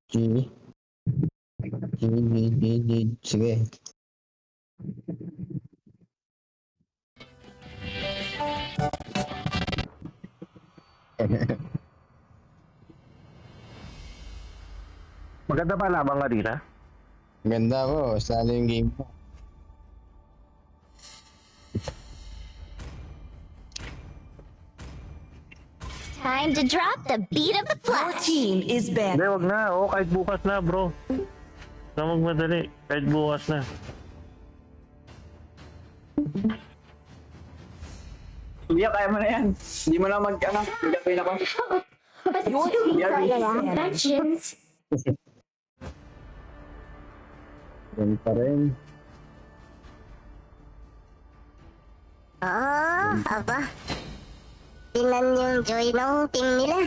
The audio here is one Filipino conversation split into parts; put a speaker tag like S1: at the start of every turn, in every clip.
S1: G. Sige.
S2: Maganda pa lamang nga dito.
S1: Ganda ko. Salo yung game ko.
S3: Time to drop the beat of the
S4: Your
S3: flesh.
S4: team is banned.
S2: Hindi, wag na. Oo, kahit bukas na, bro. Na magmadali. Kahit bukas na.
S5: Kuya, kaya mo na yan. Hindi mo na mag-gawin ako.
S4: Your team is banned.
S3: Vengeance.
S1: Yan pa rin.
S3: Aba. Tinan yung joy ng team nila.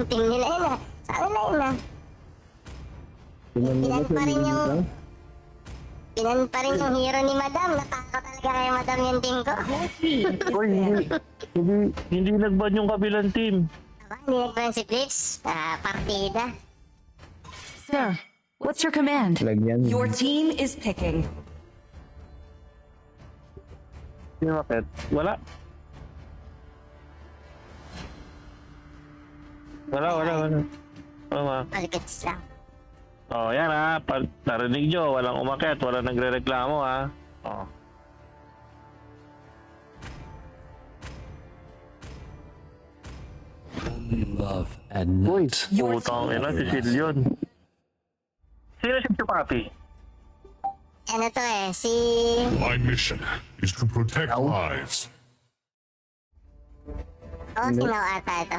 S3: Team nila yun ah. Sa kanila yun ah. Pinan pa rin yung... Pinan pa rin yung hero ni Madam. Nataka talaga kay Madam yung team ko.
S2: Uy, hindi nag-ban yung kabilang team.
S3: Aba, hindi nagpan si Blitz. Partida.
S4: Sir, what's your command?
S1: Lagyan.
S4: Your team is picking.
S2: Sino bakit? Wala. Wala. Wala.
S3: Malgets lang.
S2: Oh, yan ha. Narinig nyo, walang umakyat, walang nagre-reklamo ha. Oh.
S6: Only love and
S2: Uy,
S6: not.
S2: putang ina, si Sil yun. Sino si Papi?
S3: Ano to eh, si...
S7: My mission is to protect lives.
S3: Oh, sino ata ito?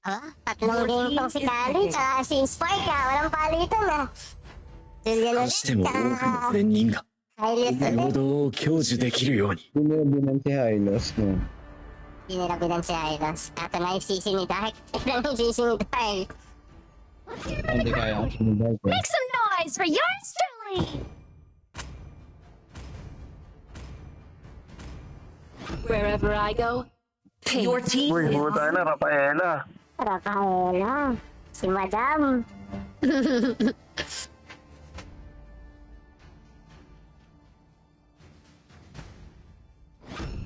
S3: Oh, tatlong game tong si Kali, tsaka si Spike ah. Walang palitan ah. Julian
S6: しても多くの
S3: ulit,
S6: 善人が
S3: Hylius
S6: 平
S3: ulit.
S6: 等を享受できるように
S1: Binabinan si Hylos. No?
S3: Pinirabilan si Hylos. Ito na yung sisi ni Dark. Ito na yung sisi ni Dark.
S1: Hindi kaya. Sinubay ko.
S3: Make some noise for yours truly!
S4: Wherever I go, your team
S2: Uy,
S4: is
S2: puta na, Rafaela.
S3: Rafaela. Si Madam.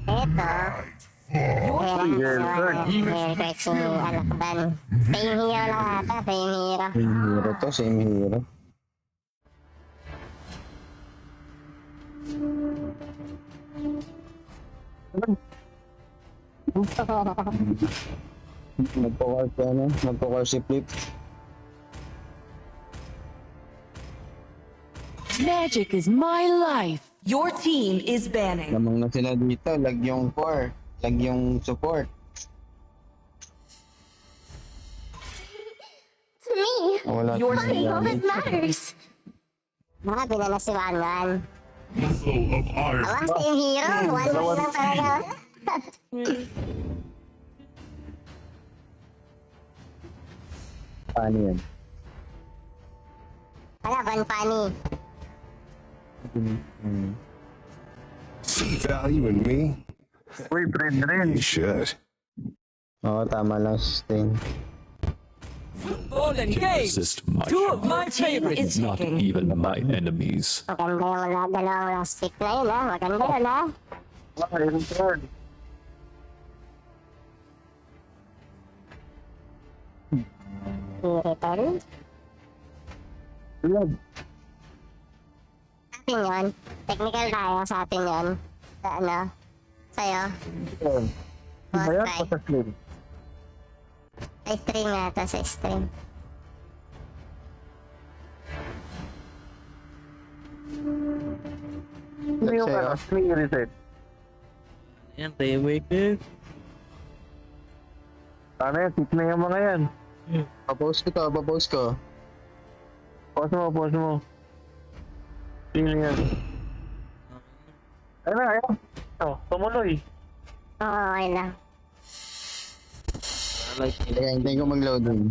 S3: Eto. Heritage ni Alakban. Same hero lang ata, same hero.
S1: Same hero to. Same hero. Magpo-call ka na. Magpo-call si Flip.
S4: magic is my life. Your team is banning.
S1: Lamang na sila dito. Lag yung core. Lag yung support.
S3: To me,
S1: Wala
S4: Your
S1: sila
S4: team
S3: all
S1: gamit.
S3: that matters. Mga binala si Wanwan.
S7: Vessel of iron.
S3: Awa, same hero. Wanwan lang talaga.
S1: Paano yan?
S3: Wala, Van Funny.
S8: See value in me?
S2: Uy, friend rin.
S8: You should.
S1: Oo, tama lang si Stain.
S4: Golden games.
S6: Resist my
S4: Two of
S6: charm.
S4: my team is
S6: Not
S4: picking.
S6: even my enemies.
S3: Maganda yung dalawang last pick na yun ha. Maganda yun ha.
S2: Iron Sword.
S3: I-return.
S2: Love.
S3: Sa atin yun. Technical tayo sa atin yun. Sa ano? Sa'yo.
S2: Ba yan?
S3: Boss
S2: O sa slim?
S3: Sa stream nga ito, sa stream.
S2: Sino yung
S1: Sa'yo?
S2: ano? Sino yung reset?
S9: Yan, remake eh.
S2: Ano yan? Tip na yung mga yan.
S1: Papost ko to, papost ko.
S2: Pause mo. Sino yan? Ayun na, ayun. Oh, tumuloy.
S3: Oo, okay lang.
S9: Like,
S1: Kaya hintayin ko mag-load dun.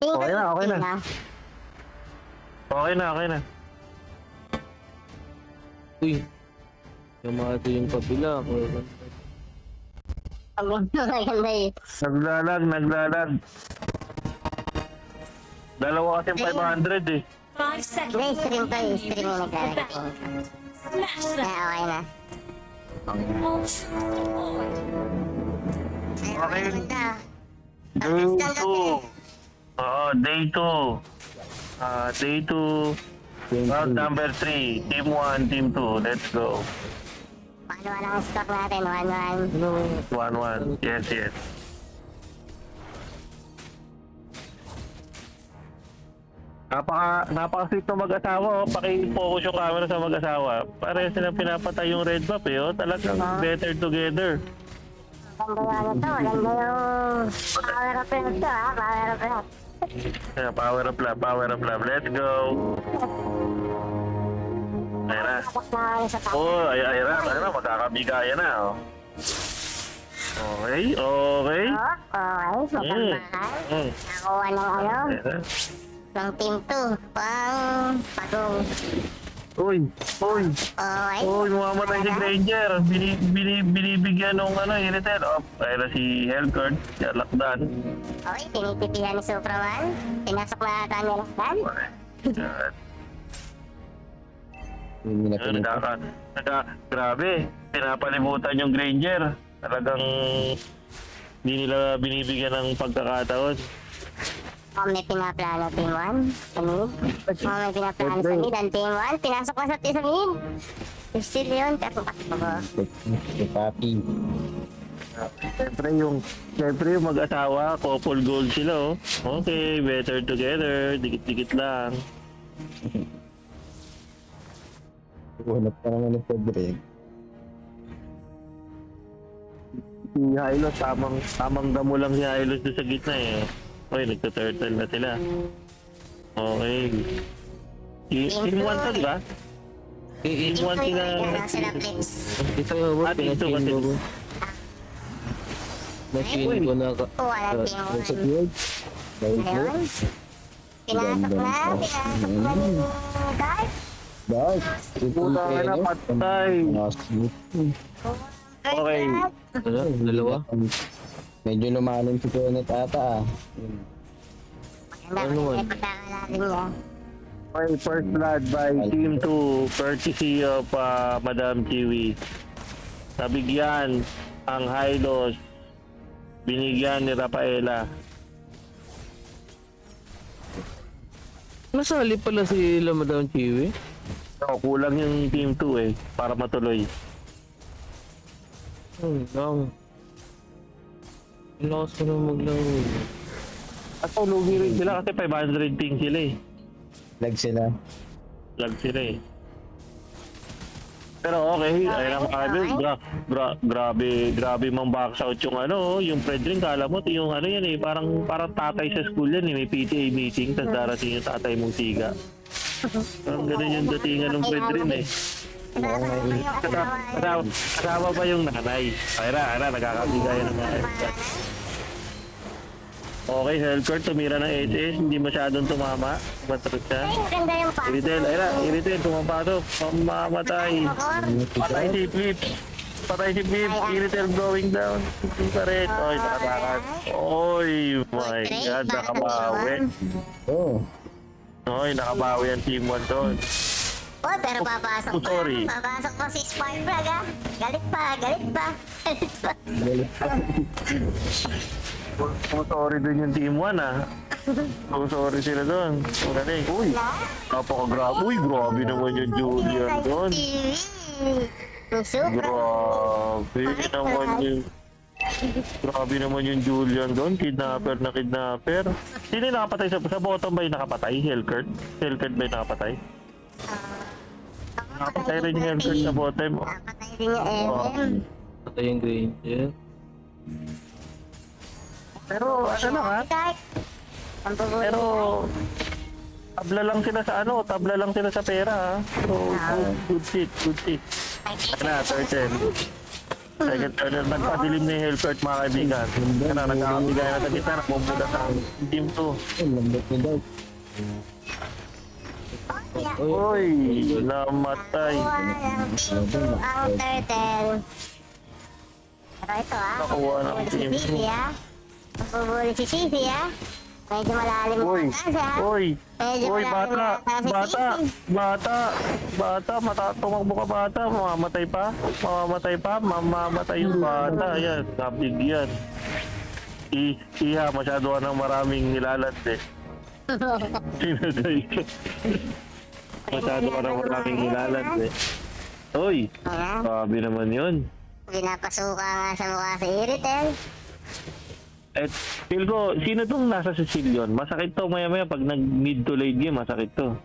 S2: Okay na, okay na. Okay na.
S9: uy, Yamato yung kabila.
S3: Maganda yun.
S2: Naglalag. Dalawa kasi 500 eh.
S4: 5 seconds.
S3: Hindi, stream to yung stream yung naglalagay ko.
S4: Smash
S3: Kaya
S4: them.
S3: okay na.
S4: All troops deployed.
S3: Ay,
S2: Okay.
S3: maganda.
S2: Day 2. Oo, day 2. Day 2. Round number 3. Team 1, team 2. Let's go.
S3: Paano ang score natin? 1-1.
S2: 1-1. Yes. Napaka-sweet ng mag-asawa, oh. Paki-focus yung camera sa mag-asawa. Parehas silang pinapatay yung red buff, eh, oh. Talagang better together.
S3: Ganda nga na to. Ganda yung power of love to, ha? Power of love.
S2: Yeah, power of love. Let's go. Ayun na.
S3: Tapos na kami sa top.
S2: Oh, ayun na. Magkakabigayan na, oh. Okay.
S3: Oh, okay. Magandaan.
S2: Mm.
S3: Nakuha ng ano?
S2: Ayun na.
S3: Ng team 2. Pang pagong.
S2: Uy.
S3: Okay.
S2: Mamamatay si Granger. Binibigyan nung Iritel. Oh, ayun na si Hellcord. Si Alakdan.
S3: Okay, tinitipihan ni Supraman. Pinasok na ata ni Lakdan.
S2: Grabe. Pinapalibutan yung Granger. Talagang hindi nila binibigyan ng pagkakataon.
S3: May pinaplano team 1 sa mid. May pinaplano sa mid. Ang team 1, pinasok na sa mid. Still yun, pero patakbo.
S2: Siyempre yung mag-asawa, couple gold sila, oh. Okay, better together. Dikit-dikit lang.
S1: Hanap ka naman ng Frederick.
S2: Si Hylos, tamang damo lang si Hylos doon sa gitna, eh. Okay, nagta-turtle na sila. Okay. Team 1 to, di ba? Team 1 sila.
S3: Yan sila, Blitz.
S9: Ito yung
S2: At ito kasi.
S9: pinachine ko. Machine ko na ka.
S3: Kuha ng team 1. Ayun. Pinasok na ni Dark.
S1: Dark.
S2: Puta ka na, patay. Okay.
S9: Ano? Dalawa?
S1: Medyo lumalim si Kenneth ata ah.
S3: Maganda kasi pagkakalalim niya.
S2: Okay, first blood by Team 2, courtesy of Madam Kiwi. Nabigyan ang Hylos. Binigyan ni Rafaela.
S9: Nasali pala si Madam Chiwi.
S2: So, kulang yung Team 2 eh, para matuloy.
S9: Lang. Lakas ko na maglaro.
S2: At lugi rin sila kasi 500 ping sila eh.
S1: Lag sila.
S2: Lag sila eh. Pero okay, ayun ang grabe mang box out yung yung Fredrin, kala mo yung yan eh, parang tatay sa school yan eh, may PTA meeting, tapos darating yung tatay mong tiga. Parang ganun yung datingan ng Fredrin eh. Kasama pa yung nanay. Ayun na, nagkakabigayan ng mga FF. Okay, Hellcourt, tumira ng SS, hindi masyadong tumama. Batrot siya.
S3: Ay, maganda yung pass.
S2: Iritel, ayun na, Iritel, tumapasok. Mamamatay. Patay si Flip. Iritel going down. Hindi pa rin. Oy, nakatakas. Oy, my God, nakabawi.
S1: Oh.
S2: Oy, nakabawi ang Team 1 doon.
S3: Oh, pero papasok
S2: Oh, sorry.
S3: pa. Papasok pa si Sparkplug, ha? Galit pa.
S2: Sorry doon yung Team 1 ah. Sorry sila doon. Magaling. Uy, napaka-grabe. Uy, grabe naman yung Julian doon. Grabe naman yung Julian doon. Kidnapper na kidnapper. Sino yung nakapatay sa bottom ba yung nakapatay? Hellcourt? Hellcourt ba yung nakapatay? Nakapatay rin yung Hellcourt sa bottom.
S3: Nakapatay din yung MM.
S9: Patay yung Granger.
S2: Pero ano lang ha?
S3: Dark. Ang bubuhay.
S2: Pero tabla lang sila sa pera ha. So, good shit. Ano na, turtle. Second turtle, nagpadilim na yung Hellcourt mga kaibigan. Ano, nagkakabigay na sa gitna, nagmumuda sa Team 2.
S1: Lambot ni Dark.
S2: Uy, namatay.
S3: Walang team 2 ang turtle. Pero ito
S2: Nakuha ng
S3: Bubuli si
S2: team
S3: Sisi Bubuli si Sisi Medyo malalim
S2: Uy,
S3: siya.
S2: uy,
S3: Medyo
S2: uy,
S3: malalim
S2: bata,
S3: si
S2: bata,
S3: Sisi.
S2: bata, tumakbo ka bata, mamamatay pa, mamamatay yung bata, yan, nabigyan. Iha, masyado ka ng maraming nilalat eh. Sinagay ka. Masyado ka ng maraming nilalat eh. Uy,
S3: Ayan,
S2: sabi naman yun.
S3: pinapasuka nga sa mukha si Iritel.
S2: Eh, feel ko, sino tong nasa Sicilian? Masakit to maya-maya pag nag-mid to late game, masakit to.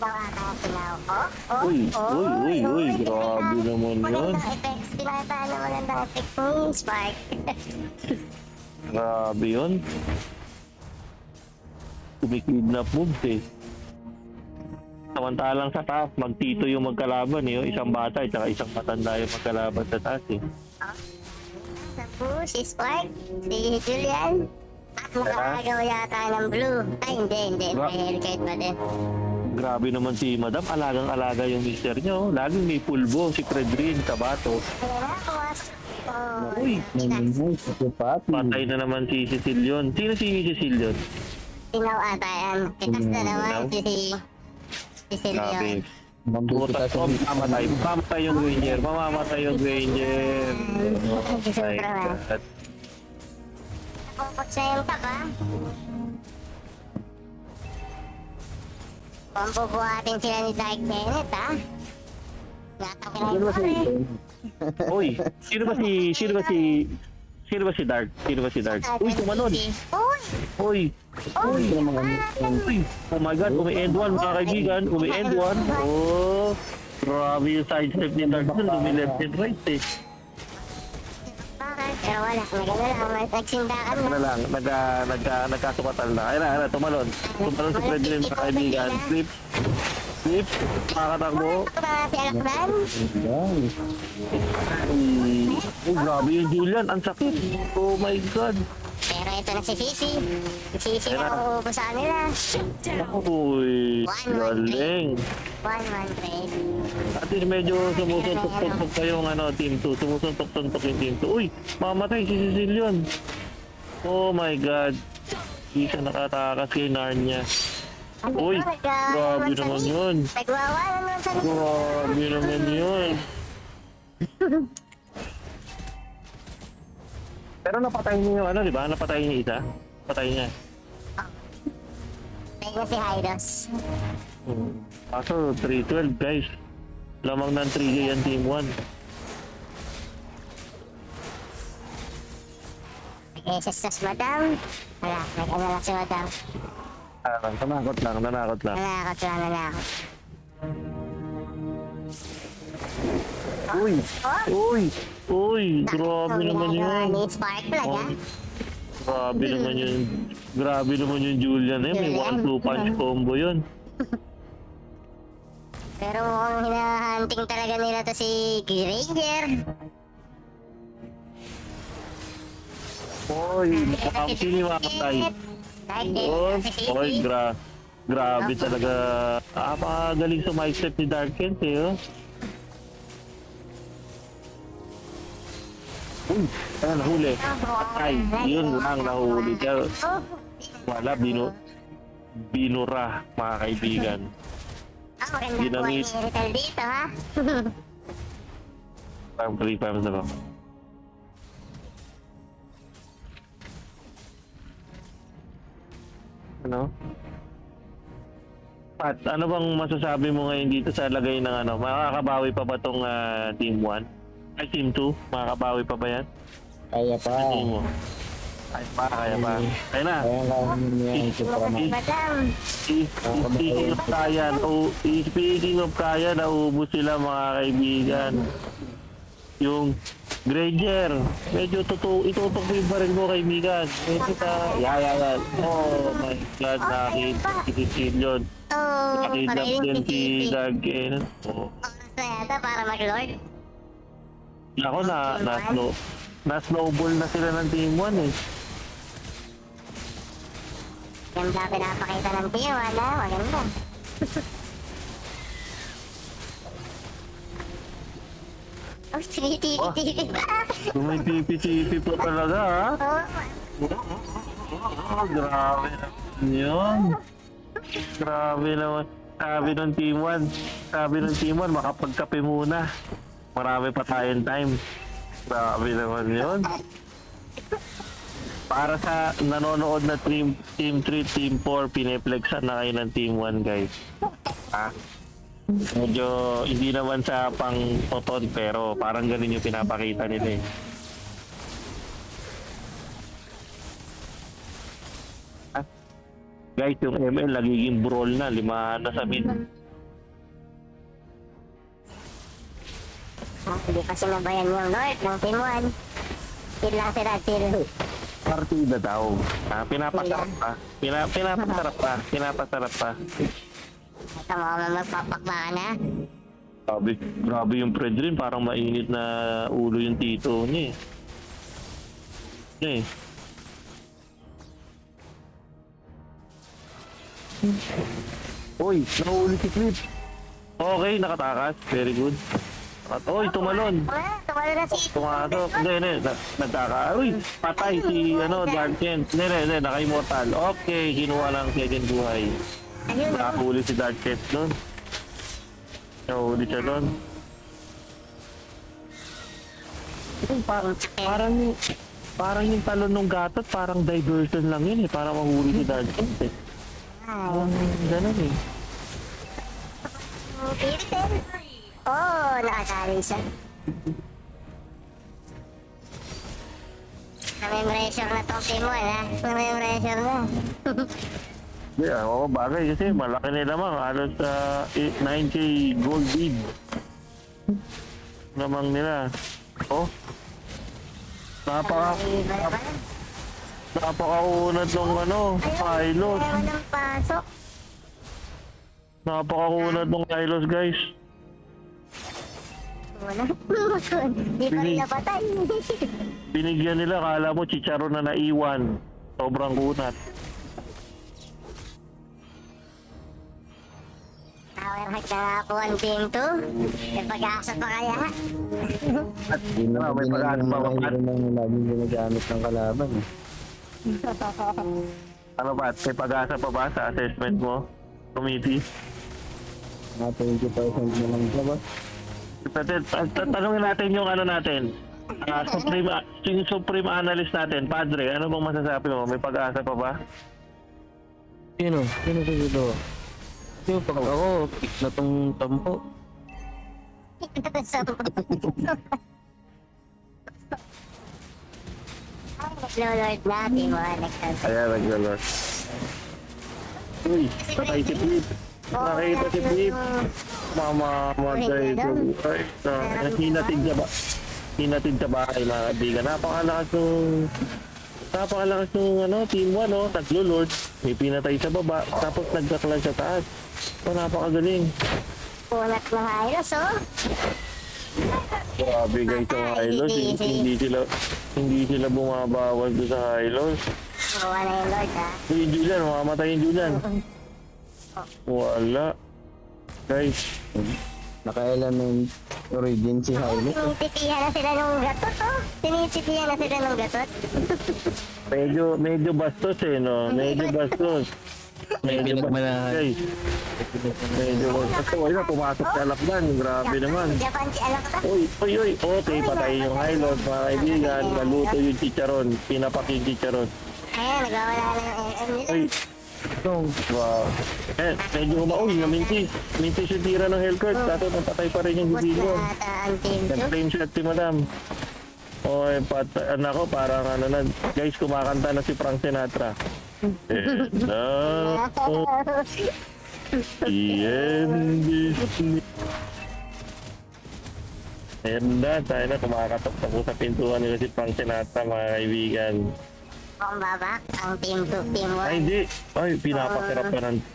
S3: Baka kaya sinaw ko.
S2: Uy, grabe naman yun.
S3: Magandang effects. Pinakita na magandang effects ni Spark.
S2: Grabe yun. Kumikidnap moves eh. Samantalang sa taas, magtito yung magkalaban eh. Isang bata at isang matanda yung magkalaban sa taas eh.
S3: Naku, si Spark, si Julian. At makakagawa yata ng blue. Ay, hindi. May Hellcat pa din.
S2: Grabe naman si Madam. Alagang-alaga yung mister nyo. Laging may pulbo. Si Fredrin, Tabato.
S3: Kaya na, pumasok.
S2: Uy,
S5: Pati.
S2: patay na naman si Cecilion. Sino si Cecilion?
S3: Sinaw ata yan. Kitas na naman si Silvio.
S2: Grabe. Butas ko, mamamatay yung Granger. Mamamatay yung Granger. Oh my God.
S3: Nakupot siya yung tap, ha? Kung bubuhatin sila ni Dark Bennett, ha? Natakinig ko eh.
S2: Uy, sino ba si Dark? Uy, tumalon.
S3: Uy!
S2: Uy, oh my God, umi-end one mga kaibigan. Umi-end one. Oh, grabe yung side step ni Dark dun. Lumi-left and right eh.
S3: Bakit? Pero wala, may nagsindakan na.
S2: Ano lang, nagkasukatan na. Ayun na, tumalon. Tumalon si Fredrin mga kaibigan. Flip, makakatakbo.
S3: Ako ba si Alakdan?
S2: Oh, grabe yung Julian. Ang sakit. Oh my God.
S3: Pero ito na si Sisi. Si Sisi na uubo sa kanila.
S2: Uy, galing.
S3: 1-1 trade.
S2: At least medyo sumusuntok-suntok pa yung team 2. Sumusuntok-suntok yung team 2. Uy, mamatay si Cecilion. Oh my God. Hindi siya nakatakas kay Narnia. Uy, grabe naman yun.
S3: Nagwawa naman sa
S2: Grabe naman yun. Pero napatay niya yung di ba? Napatay niya isa. Patay niya.
S3: Pwede si Hydos.
S2: Kaso 312 guys. Lamang ng 3K yan team 1.
S3: Nag-SSS Madam. Wala, nag-ano lang si Madam.
S2: Nanakot lang.
S3: Nanakot.
S2: Uy, grabe naman yun.
S3: Ni Spark talaga.
S2: Grabe naman yung Julian eh. May 1-2 punch combo yun.
S3: Pero mukhang hinahunting talaga nila to si Granger.
S2: Uy, mukhang sino yung makakatay. Oy, grabe talaga. Napakagaling sa mic step ni Dark Kent eh. Oh. Uy, nahuli. Ay, yun lang nahuli. Pero wala, binura mga kaibigan.
S3: Maganda po
S2: Ginamit.
S3: ni Rital dito, ha?
S2: Parang 3 times na ba? Ano? Pat, ano bang masasabi mo ngayon dito sa lagay ng makakabawi pa ba tong Team 1? Ay, Team 2? Makakabawi pa ba yan?
S5: Kaya pa.
S2: Ano tingin mo? Kaya pa. Kaya na.
S5: Kaya lang yan.
S3: Madam.
S2: Speaking of kaya, naubos sila mga kaibigan. Yung Granger, medyo itutok mo yung baril mo kaibigan. Medyo yan. Oh my God, nakita si Cecilion. Nakidap din si Dark Kent.
S3: Oras na yata para mag-lord.
S2: Ako na snowball na sila ng Team 1 eh.
S3: Ganda pinapakita ng team 1 ha. Maganda. Oh, tinitili-tili pa.
S2: Tumitipi-tipi pa talaga ha. Oh, grabe naman yun. Grabe naman. Sabi ng Team 1, makapagkape muna. Marami pa tayong time. Grabe naman yun. Para sa nanonood na Team 3, Team 4, pineflexan na kayo ng Team 1 guys. Ha? Medyo hindi naman sa pang toton pero parang ganun yung pinapakita nila eh. Ah, guys, yung ML nagiging brawl na, 5 na sa mid.
S3: Hindi pa sinabayan yung Lord ng Team 1. Chill lang sila, chill.
S2: Partida daw. Pinapasarap pa. Pinapasarap pa.
S3: Ito mo magpapakbaan ha.
S2: Grabe yung Fredrin, parang mainit na ulo yung tito niya eh. Uy, nahuli si Clip. Okay, nakatakas. Very good. At oy, tumalon.
S3: Tumalo na si
S2: Pumasok. Hindi. Nagtaka. Uy, patay si Dark Kent. Hindi. Naka-immortal. Okay, kinuha lang second buhay.
S3: Ayun.
S2: Nakahuli si Dark Kent doon. Nahuli siya doon. Parang yung talon ng gatot, parang diversion lang yun eh. Para mahuli si Dark Kent eh. Ganun eh.
S3: Oh, nakasali siya. Na-memoration na tong team 1 ha. Na-memoration na.
S2: Yeah, oo, bagay kasi malaki nila naman. Halos 9k gold lead. Namang nila. Oh. Napakaunat ng Hylos.
S3: Ayaw ng pasok.
S2: Napakakunat ng Hylos, guys.
S3: Wala. Di pa rin napatay.
S2: Binigyan nila, kala mo chicharon na naiwan. Sobrang kunat.
S3: Power hack na ako ang team 2. May pag-asa pa kaya?
S2: May pag-asa pa ba?
S1: Laging ginagamit ng kalaban.
S2: Ano ba? May pag-asa pa ba sa assessment mo? Committee?
S1: 20% na lang siya ba?
S2: Tanungin natin yung natin. Yung Supreme Analyst natin, Padre, ano bang masasabi mo? May pag-asa pa ba?
S9: Sino sa dito? Yung pag ako, pick na tong tampo.
S3: Nag-lord na, team 1.
S2: Ayan, nag-lord. Uy, patay si Flip. Nakita si Flip. Mamamatay ko. Ay, hinatid sa bahay mga kaibigan. Napakalakas nung team 1, no? Naglo-lord. May pinatay sa baba. Tapos nagkaklan sa taas. So, napakagaling.
S3: Punat ng Hylos, oh.
S2: Grabe guys yung Hylos. Hindi sila bumabawal doon sa Hylos.
S3: Gawa na yung Lord, ha.
S2: Yung Julian, mamamatay yung Julian. Wala. Guys.
S1: Naka-element origin si Hylos.
S3: Tinititihan na sila ng gatot, oh. Tinititihan na sila ng gatot.
S2: Medyo bastos eh, no? Medyo bastos. Medyo bastos, guys. Medyo bastos. Ay na, pumasok sa lakdan. Grabe naman.
S3: Japan si alak ta.
S2: Uy. Okay, patay yung Hylos, mga kaibigan. Naluto yung chicharon. Pinapak yung chicharon.
S3: Ayan, nagwawala na yung MM nila.
S2: Ay. Wow. Medyo umauwi. Mintis yung tira ng Hellcourt. Tapos napatay pa rin yung
S3: Boss
S2: video.
S3: na ata ang team 2.
S2: Nag-flame shot si Madam. Oy, nako, parang na. Guys, kumakanta na si Frank Sinatra. Ayan na, tayo na kumakatok sa pintuan nila si Frank Sinatra, mga kaibigan.
S3: Kung babak, ang team 2, team 1.
S2: Ay, hindi. Ay,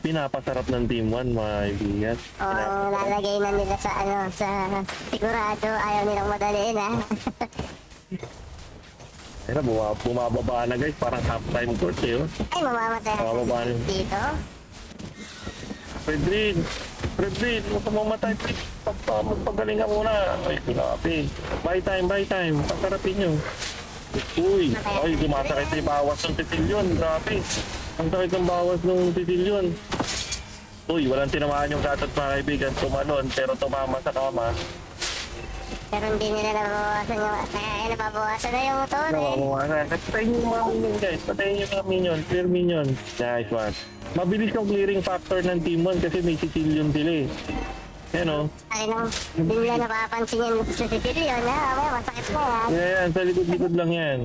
S2: pinapasarap ng Team 1, mga kaibigan.
S3: O, lalagay na nila sa sa sigurado. Ayaw nilang madaliin, ha.
S2: Ayun na, bumababa na guys, parang half-time court eh. Oh.
S3: Ay, mamamatay
S2: Mababa na.
S3: dito.
S2: Fredrin, huwag ka mamatay. Magpagaling ka muna. Ay, grabe. Buy time. Pagkarapin nyo. Uy, ay, sumasakit na yung bawas ng titilyon. Grabe. Ang sakit ng bawas ng titilyon. Uy, walang tinamaan yung gatot mga kaibigan. Tumalon, pero tumama sa kama.
S3: Pero hindi nila nabawasan yung... Kaya nababawasan na yung motor eh.
S2: Nawawasan. Patayin yung mga minion guys. Patayin yung mga minion. Clear minion. Nice one. Mabilis yung clearing factor ng team 1 kasi may Sicilian sila eh. Yan o.
S3: Ay nang hindi nila napapansin yan sa Sicilian na. May masakit na yan.
S2: Yan, sa likod-likod lang yan.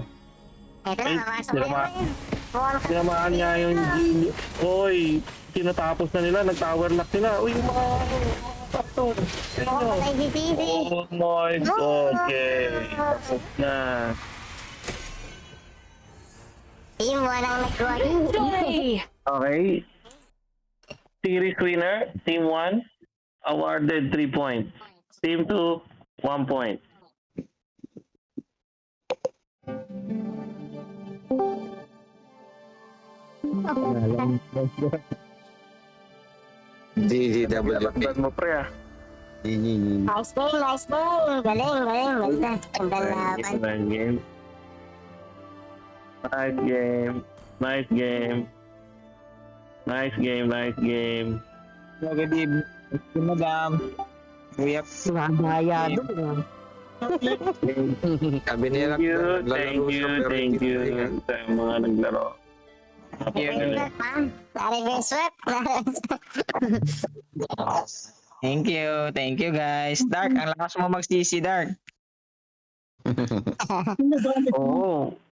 S3: Ito
S2: Ay,
S3: na, mapasok na
S2: tama.
S3: yun. Buwan ka.
S2: Tinamaan nga yung... Uy, tinatapos na nila. Nag-tower lock sila. Uy, yung mga factor. Yan o.
S3: Buwan ka sisi.
S2: Oh my God. Okay. Na.
S3: Team 1 ang nagkuha.
S4: Victory!
S2: Okay. Series winner, Team 1, awarded 3 points. Team 2, 1 point.
S1: GGWP.
S2: Ba't mo pre ah?
S1: GG.
S3: Nice game. Galing. Ganda laban.
S2: Nice game. Nice game.
S5: Good evening. Madam. Kuya.
S9: Sinadaya doon.
S1: Sabi nila,
S2: Thank you sa mga naglaro.
S3: Na-reverse sweep.
S5: Thank you guys. Dark, ang lakas mo magsisi, Dark.
S2: Oo.